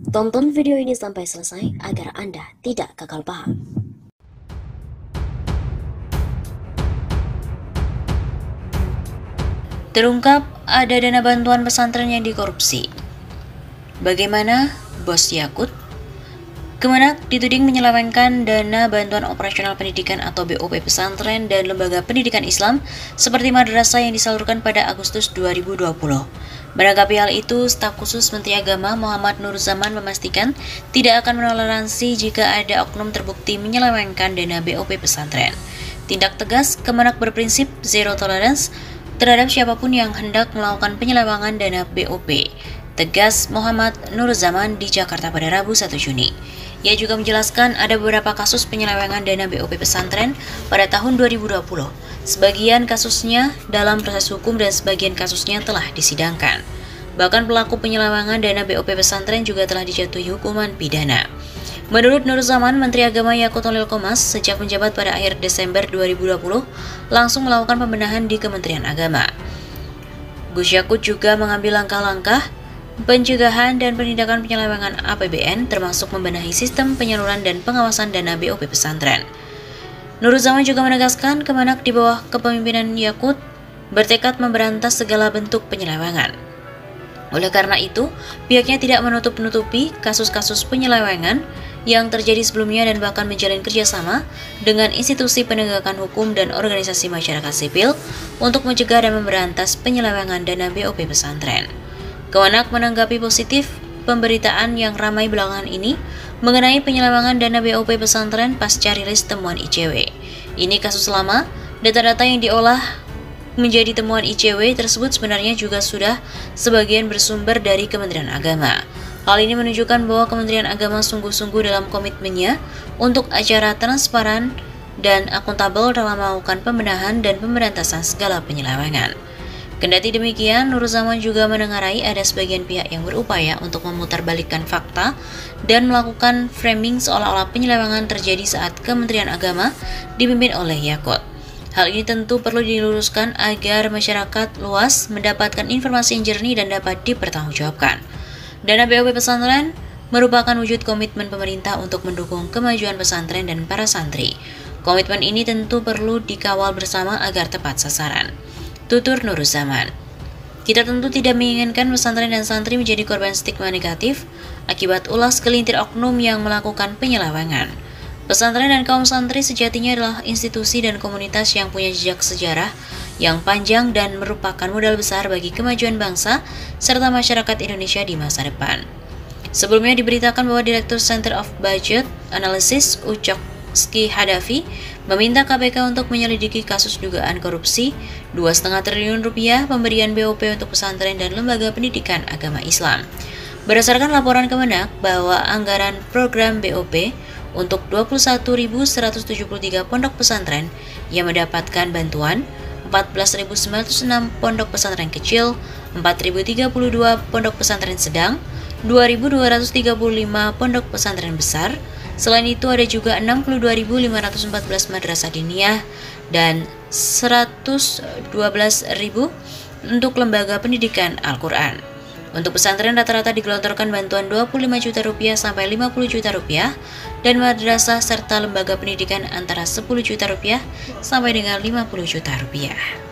Tonton video ini sampai selesai agar Anda tidak gagal paham. Terungkap ada dana bantuan pesantren yang dikorupsi. Bagaimana Bos Yakut? Kemenak dituding menyelewengkan dana bantuan operasional pendidikan atau BOP pesantren dan lembaga pendidikan Islam seperti madrasah yang disalurkan pada Agustus 2020. Menanggapi hal itu, Staf Khusus Menteri Agama Muhammad Nur Zaman memastikan tidak akan menoleransi jika ada oknum terbukti menyelewengkan dana BOP pesantren. Tindak tegas, Kemenak berprinsip zero tolerance terhadap siapapun yang hendak melakukan penyelewengan dana BOP. Tegas Muhammad Nur Zaman di Jakarta pada Rabu 1 Juni. Ia juga menjelaskan ada beberapa kasus penyelewengan dana BOP pesantren pada tahun 2020. Sebagian kasusnya dalam proses hukum dan sebagian kasusnya telah disidangkan. Bahkan pelaku penyelewengan dana BOP pesantren juga telah dijatuhi hukuman pidana. Menurut Nur Zaman, Menteri Agama Yakut Holil Qomas sejak menjabat pada akhir Desember 2020 langsung melakukan pembenahan di Kementerian Agama. Gus Yakut juga mengambil langkah-langkah pencegahan dan penindakan penyelewengan APBN termasuk membenahi sistem penyaluran dan pengawasan dana BOP pesantren. Nur Zaman juga menegaskan Kemenak di bawah kepemimpinan Yakut bertekad memberantas segala bentuk penyelewengan. Oleh karena itu, pihaknya tidak menutup-nutupi kasus-kasus penyelewengan yang terjadi sebelumnya dan bahkan menjalin kerjasama dengan institusi penegakan hukum dan organisasi masyarakat sipil untuk mencegah dan memberantas penyelewengan dana BOP pesantren. Kemenak menanggapi positif pemberitaan yang ramai belakangan ini mengenai penyelewengan dana BOP pesantren pasca rilis temuan ICW. Ini kasus lama, data-data yang diolah menjadi temuan ICW tersebut sebenarnya juga sudah sebagian bersumber dari Kementerian Agama. Hal ini menunjukkan bahwa Kementerian Agama sungguh-sungguh dalam komitmennya untuk acara transparan dan akuntabel dalam melakukan pembenahan dan pemberantasan segala penyelewengan. Kendati demikian, Nur Zaman juga menengarai ada sebagian pihak yang berupaya untuk memutarbalikkan fakta dan melakukan framing seolah-olah penyelewengan terjadi saat Kementerian Agama dipimpin oleh Yakut. Hal ini tentu perlu diluruskan agar masyarakat luas mendapatkan informasi yang jernih dan dapat dipertanggungjawabkan. Dana BOP pesantren merupakan wujud komitmen pemerintah untuk mendukung kemajuan pesantren dan para santri. Komitmen ini tentu perlu dikawal bersama agar tepat sasaran. Tutur Nur Zaman. Kita tentu tidak menginginkan pesantren dan santri menjadi korban stigma negatif akibat ulah segelintir oknum yang melakukan penyelewengan. Pesantren dan kaum santri sejatinya adalah institusi dan komunitas yang punya jejak sejarah yang panjang dan merupakan modal besar bagi kemajuan bangsa serta masyarakat Indonesia di masa depan. Sebelumnya diberitakan bahwa Direktur Center of Budget Analysis Ucokski Hadafi meminta KPK untuk menyelidiki kasus dugaan korupsi 2,5 triliun rupiah pemberian BOP untuk pesantren dan lembaga pendidikan agama Islam. Berdasarkan laporan Kemenak bahwa anggaran program BOP untuk 21.173 pondok pesantren yang mendapatkan bantuan, 14.906 pondok pesantren kecil, 4.032 pondok pesantren sedang, 2.235 pondok pesantren besar. Selain itu ada juga 62.514 madrasah diniyah dan 112.000 untuk lembaga pendidikan Al-Quran. Untuk pesantren rata-rata digelontorkan bantuan 25 juta rupiah sampai 50 juta rupiah dan madrasah serta lembaga pendidikan antara 10 juta rupiah sampai dengan 50 juta rupiah.